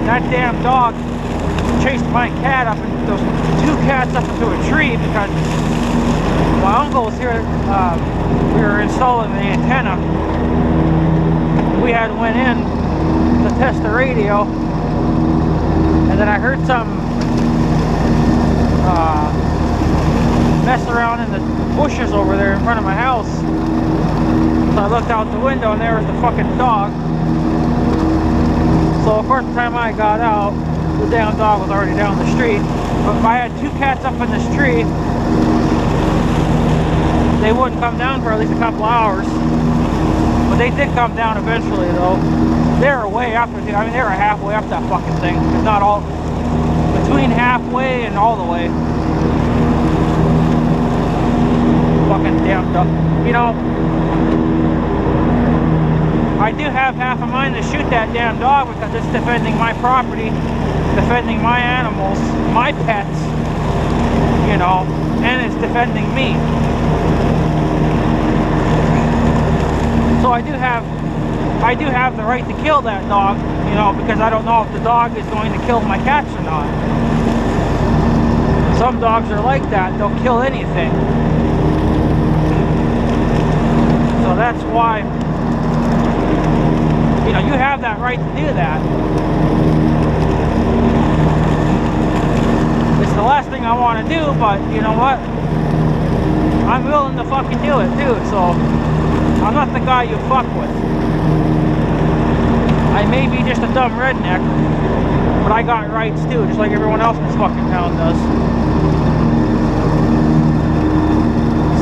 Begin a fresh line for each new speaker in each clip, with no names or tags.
That damn dog chased my cat up, and those two cats up into a tree because my uncle was here. We were installing the antenna. We had went in to test the radio, and then I heard something mess around in the bushes over there in front of my house. So I looked out the window, and there was the fucking dog. So of course, the time I got out, the damn dog was already down the street. But if I had two cats up in this tree, they wouldn't come down for at least a couple hours. But they did come down eventually, though. They were way up. I mean, they were halfway up that fucking thing. If not all, between halfway and all the way. Fucking damn dog. You know, I do have half a mind to shoot that damn dog because it's defending my property, defending my animals, my pets, you know, and it's defending me. So I do have the right to kill that dog, you know, because I don't know if the dog is going to kill my cats or not. Some dogs are like that, they'll kill anything. So that's why, you know, you have that right to do that. It's the last thing I want to do, but you know what? I'm willing to fucking do it too, so I'm not the guy you fuck with. I may be just a dumb redneck, but I got rights too, just like everyone else in this fucking town does.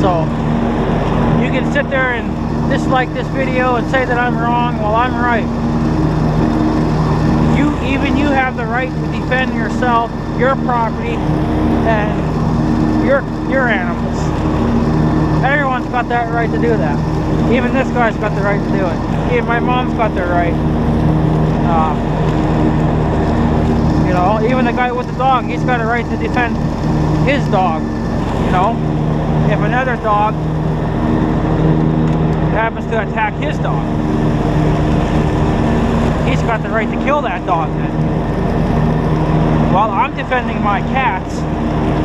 So, you can sit there and dislike this video and say that I'm wrong. Well, I'm right. You have the right to defend yourself, your property, and your animals. Everyone's got that right to do that. Even this guy's got the right to do it. Even my mom's got the right. You know, even the guy with the dog, he's got a right to defend his dog. You know, if another dog happens to attack his dog, he's got the right to kill that dog then. Well, I'm defending my cats,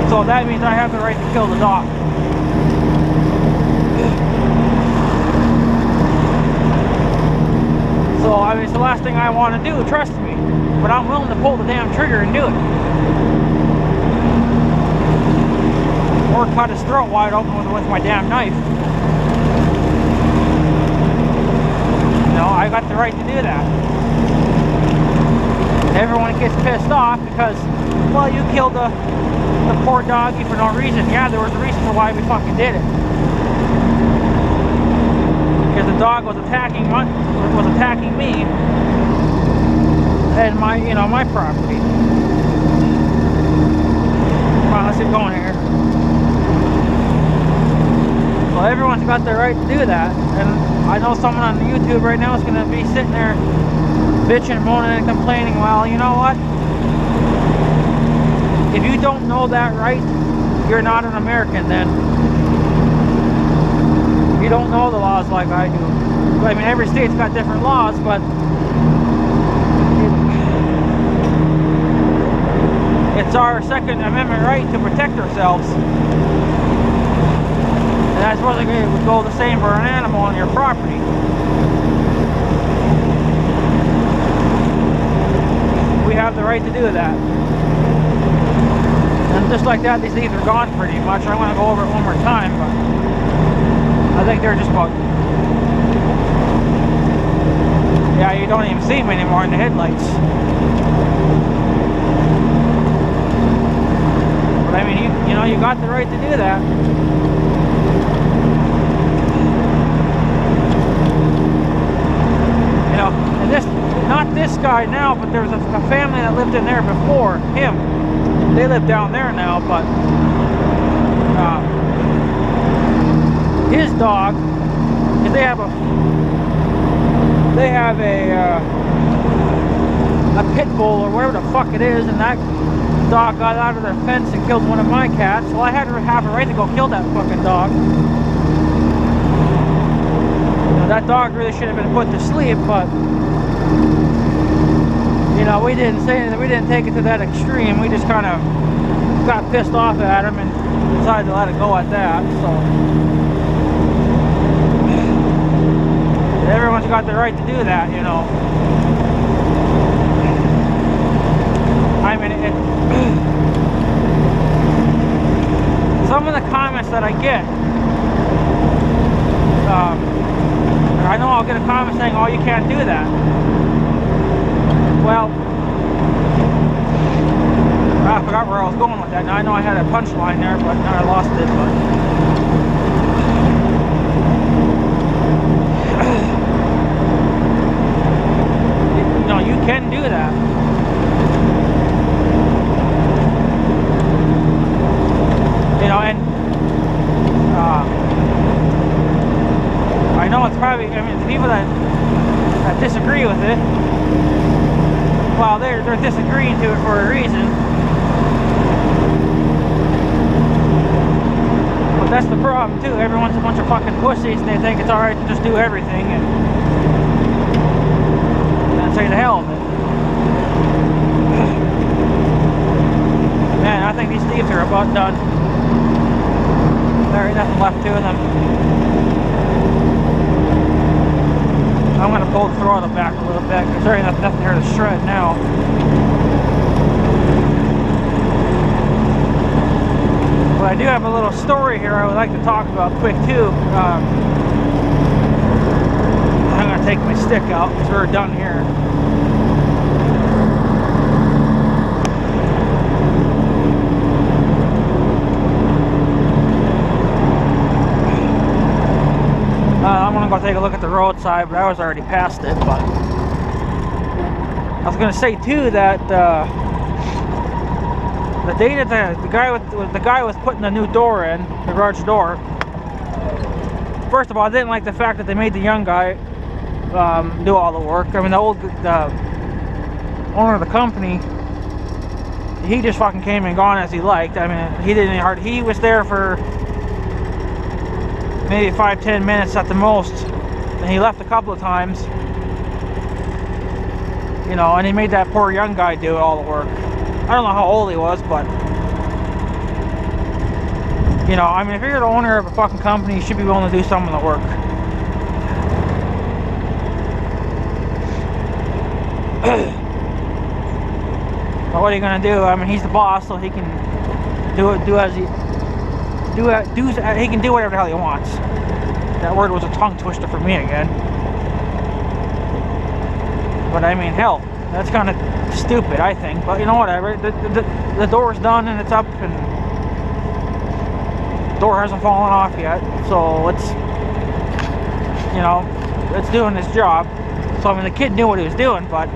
so that means I have the right to kill the dog. So, I mean, it's the last thing I want to do, trust me, but I'm willing to pull the damn trigger and do it. Or cut his throat wide open with my damn knife. No, I got the right to do that. Everyone gets pissed off because, well, you killed the poor doggy for no reason. Yeah, there was a reason for why we fucking did it. Because the dog was attacking me and my, you know, my property. Come on, let's get going here. Well, everyone's got the right to do that, and I know someone on YouTube right now is going to be sitting there bitching, moaning, and complaining. Well, you know what? If you don't know that right, you're not an American then. You don't know the laws like I do. I mean, every state's got different laws, but it's our Second Amendment right to protect ourselves. And I suppose it would go the same for an animal on your property. We have the right to do that. And just like that, these leaves are gone pretty much. I'm going to go over it one more time, but I think they're just about... Yeah, you don't even see them anymore in the headlights. But I mean, you know, you got the right to do that. You know, and this, not this guy now, but there was a family that lived in there before him. They live down there now, but his dog, they have a they have a pit bull or whatever the fuck it is, and that dog got out of their fence and killed one of my cats. Well, I had to have a right to go kill that fucking dog. Now, that dog really should have been put to sleep, but you know, we didn't say anything. We didn't take it to that extreme. We just kind of got pissed off at him and decided to let it go at that. So everyone's got the right to do that, you know. I mean, some of the comments that I get, I know I'll get a comment saying, "Oh, you can't do that." Well, I forgot where I was going with that. Now I know I had a punchline there, but now I lost it. But you know, you can do that. You know, and I know it's probably, I mean, the people that disagree with it, well, they're disagreeing to it for a reason. But that's the problem too. Everyone's a bunch of fucking pussies and they think it's alright to just do everything and say the hell of it. Man, I think these thieves are about done. There ain't nothing left to them. I'm gonna pull the throttle back a little bit because there ain't nothing here to shred now. But I do have a little story here I would like to talk about quick too. I'm gonna take my stick out because we're done here. I'm gonna go take a look at the roadside, but I was already past it. But I was gonna say too that the day that the guy was putting the new door in, the garage door. First of all, I didn't like the fact that they made the young guy do all the work. I mean, the owner of the company, he just fucking came and gone as he liked. I mean, he didn't he was there for maybe 5-10 minutes at the most, and he left a couple of times, you know, and he made that poor young guy do all the work. I don't know how old he was, but you know, I mean, if you're the owner of a fucking company, you should be willing to do some of the work. But what are you gonna do? I mean, he's the boss, so he can he can do whatever the hell he wants. That word was a tongue twister for me again. But I mean, hell, that's kind of stupid, I think. But you know, whatever. The door's done and it's up, and the door hasn't fallen off yet. So it's, you know, it's doing its job. So I mean, the kid knew what he was doing, but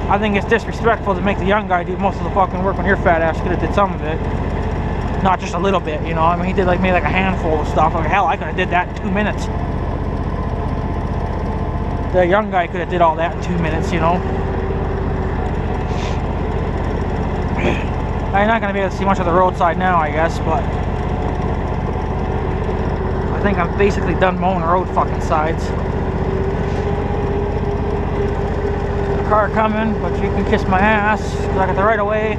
I think it's disrespectful to make the young guy do most of the fucking work when your fat ass could have did some of it. Not just a little bit, you know. I mean, he did maybe a handful of stuff. Like, hell, I could have did that in 2 minutes. The young guy could have did all that in 2 minutes, you know. I'm not going to be able to see much of the roadside now, I guess, but I think I'm basically done mowing the road fucking sides. The car coming, but you can kiss my ass, because I got the right of way.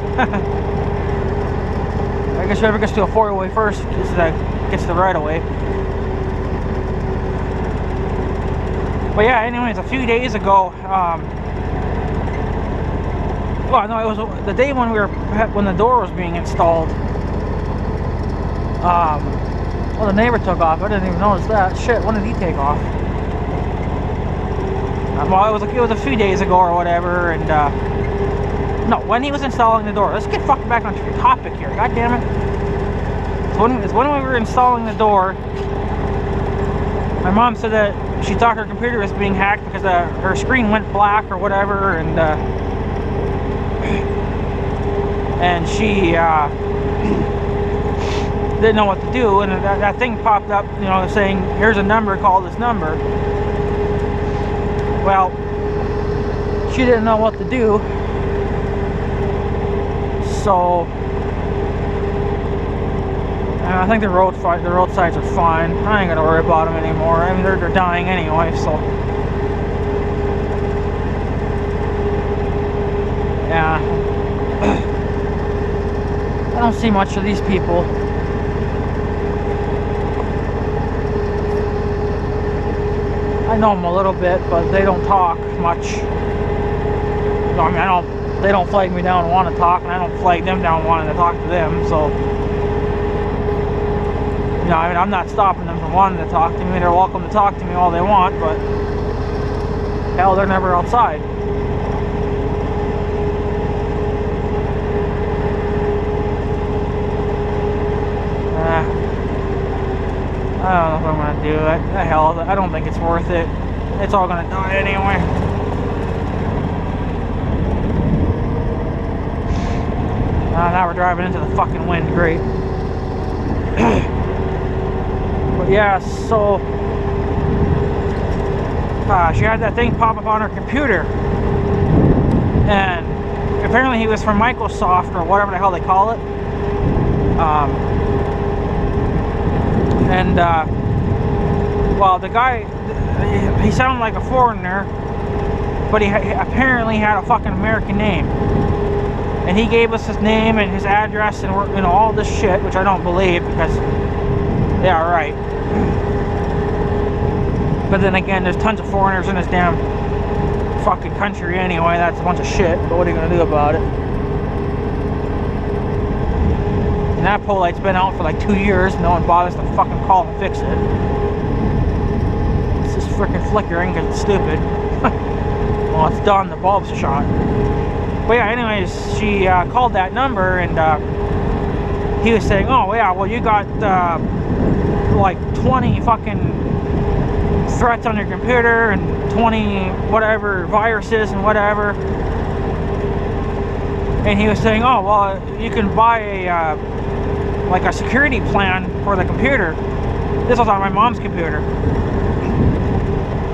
I guess whoever gets to a four-way first gets the right of way. But yeah, anyways, a few days ago, well, no, it was the day when the door was being installed. Well, the neighbor took off. I didn't even notice that. Shit, when did he take off? Well, it was a few days ago or whatever, and no, when he was installing the door. Let's get fucking back on topic here. God damn it. It's when we were installing the door. My mom said that she thought her computer was being hacked because her screen went black or whatever, and she didn't know what to do, and that thing popped up, you know, saying, here's a number, call this number. Well, she didn't know what to do, so I think the roadsides are fine. I ain't gonna worry about them anymore. I mean, they're dying anyway, so yeah. I don't see much of these people. I know them a little bit, but they don't talk much. I mean, they don't flag me down and want to talk, and I don't flag them down wanting to talk to them, so, you know, I mean, I'm not stopping them from wanting to talk to me. They're welcome to talk to me all they want, but hell, they're never outside. I don't know if I'm gonna do it. The hell, I don't think it's worth it. It's all gonna die anyway. Now we're driving into the fucking wind. Great. But yeah, so she had that thing pop up on her computer, and apparently he was from Microsoft or whatever the hell they call it. Well, the guy, he sounded like a foreigner, but he apparently had a fucking American name. And he gave us his name and his address and, you know, all this shit, which I don't believe because, yeah, right. But then again, there's tons of foreigners in this damn fucking country anyway. That's a bunch of shit, but what are you gonna do about it? And that pole light's been out for like 2 years. No one bothers to fucking call and fix it. It's just freaking flickering because it's stupid. Well, it's done. The bulb's shot. But yeah, anyways, she called that number, and he was saying, oh yeah, well you got like 20 fucking threats on your computer and 20 whatever viruses and whatever. And he was saying, oh well, you can buy a like a security plan for the computer. This was on my mom's computer,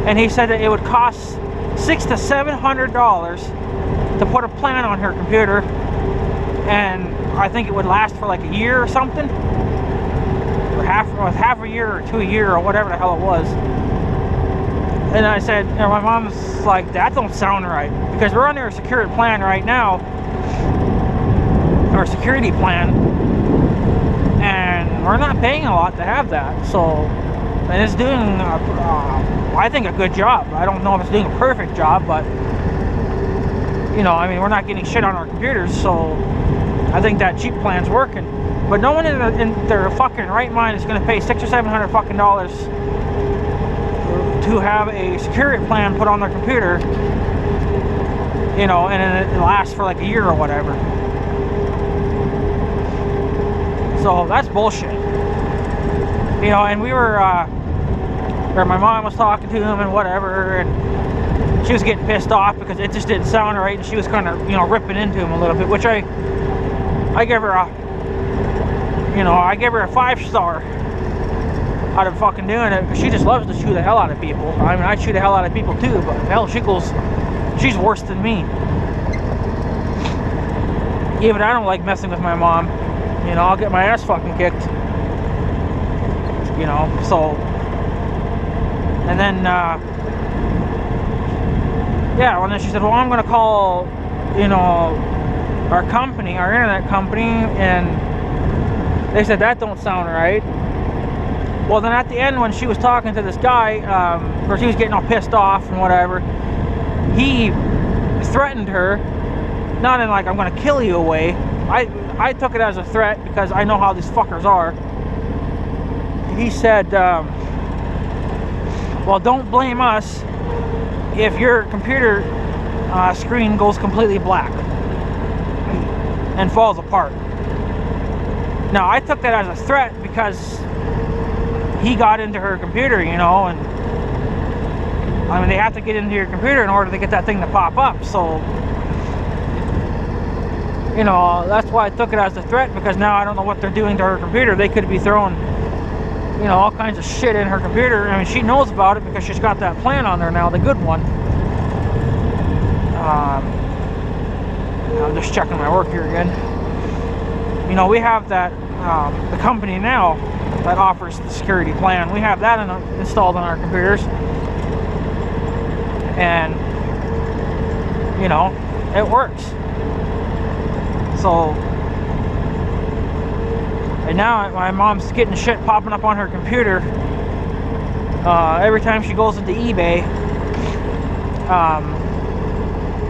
and he said that it would cost $600 to $700 to put a plan on her computer, and I think it would last for like a year or something, or half a year or 2 years or whatever the hell it was. And I said, you know, my mom's like, that don't sound right, because we're under a security plan right now, or a security plan, and we're not paying a lot to have that. So, and it's doing I think a good job. I don't know if it's doing a perfect job, but you know, I mean, we're not getting shit on our computers, so I think that cheap plan's working. But no one in their fucking right mind is going to pay $600 or $700 fucking dollars to have a security plan put on their computer, you know, and it lasts for like a year or whatever. So that's bullshit. You know, and we were, or my mom was talking to him and whatever, and she was getting pissed off because it just didn't sound right, and she was kind of, you know, ripping into him a little bit, which I gave her a, you know, I gave her a 5-star out of fucking doing it, because she just loves to chew the hell out of people. I mean, I chew the hell out of people too, but hell, she's worse than me. Even I don't like messing with my mom. You know, I'll get my ass fucking kicked. You know, so, and then, yeah, and then she said, well, I'm gonna call, you know, our company, our internet company, and they said that don't sound right. Well, then at the end, when she was talking to this guy, of course he was getting all pissed off and whatever, he threatened her, not in like, I'm gonna kill you away. I took it as a threat because I know how these fuckers are. He said, well, don't blame us if your computer screen goes completely black and falls apart. Now, I took that as a threat because he got into her computer, you know, and I mean, they have to get into your computer in order to get that thing to pop up. So, you know, that's why I took it as a threat, because now I don't know what they're doing to her computer. They could be throwing, you know, all kinds of shit in her computer. I mean, she knows about it because she's got that plan on there now, the good one. I'm just checking my work here again. You know, we have that, the company now that offers the security plan, we have that installed on our computers. And, you know, it works. So, and now my mom's getting shit popping up on her computer. Every time she goes into eBay,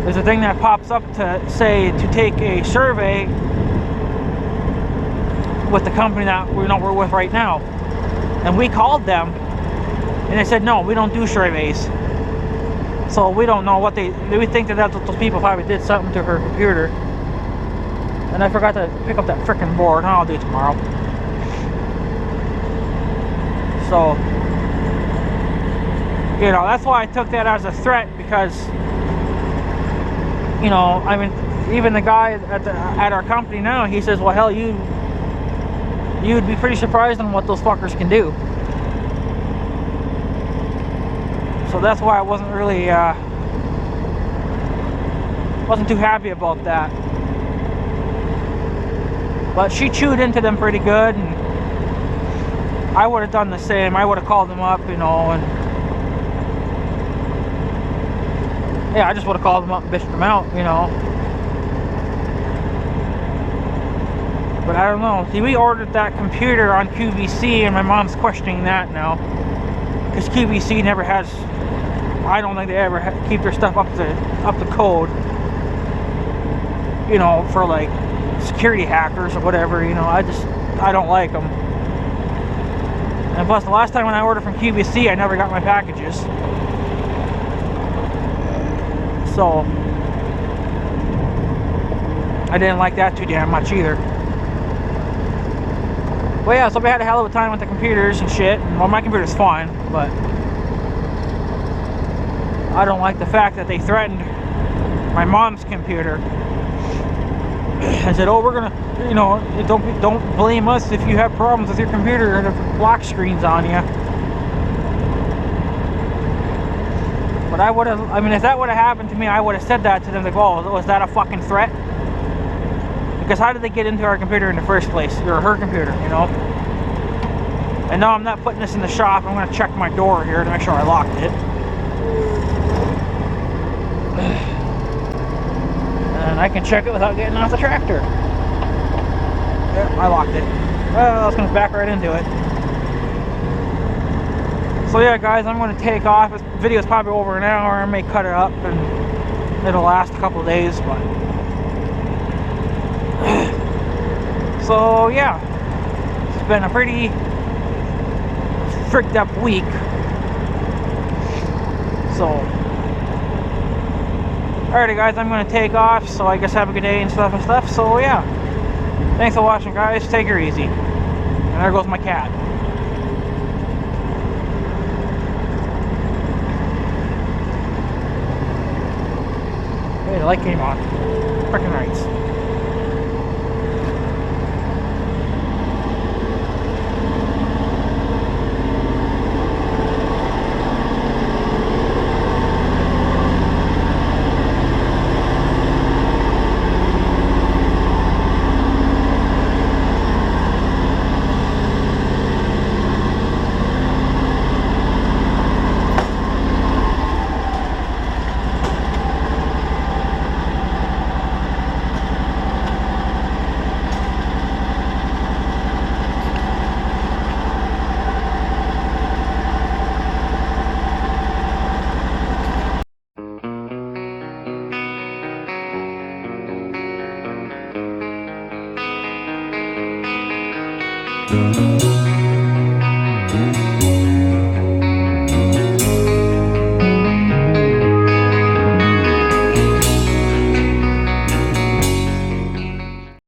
there's a thing that pops up to say to take a survey with the company that we're with right now. And we called them and they said, no, we don't do surveys. So we don't know what we think that those people probably did something to her computer. And I forgot to pick up that frickin' board. I'll do it tomorrow. So, you know, that's why I took that as a threat, because, you know, I mean, even the guy at our company now, he says, well, hell, you'd be pretty surprised on what those fuckers can do. So that's why I wasn't really, wasn't too happy about that. But she chewed into them pretty good, and I would have done the same. I would have called them up, you know, and yeah, I just would have called them up and bitched them out, you know. But I don't know. See, we ordered that computer on QVC, and my mom's questioning that now, because QVC never has. I don't think they ever keep their stuff up to code. You know, for like security hackers or whatever. You know, I don't like them. And plus, the last time when I ordered from QVC, I never got my packages. So I didn't like that too damn much either. Well, yeah, so we had a hell of a time with the computers and shit. Well, my computer's fine, but I don't like the fact that they threatened my mom's computer and said, oh, we're gonna, you know, don't blame us if you have problems with your computer and if black screen's on you. But I would have, I mean, if that would have happened to me, I would have said that to them, like, oh, was that a fucking threat? Because how did they get into our computer in the first place? Or her computer, you know? And no, I'm not putting this in the shop. I'm going to check my door here to make sure I locked it. And I can check it without getting off the tractor. Yep, I locked it. Well, I was going to back right into it. So yeah, guys, I'm going to take off. This video is probably over an hour. I may cut it up and it'll last a couple of days, but so yeah, it's been a pretty fricked up week. So alrighty, guys, I'm going to take off, so I guess have a good day and stuff. So yeah, thanks for watching, guys. Take her easy. And there goes my cat. Hey, the light came on. Freaking nice.
Mm-hmm.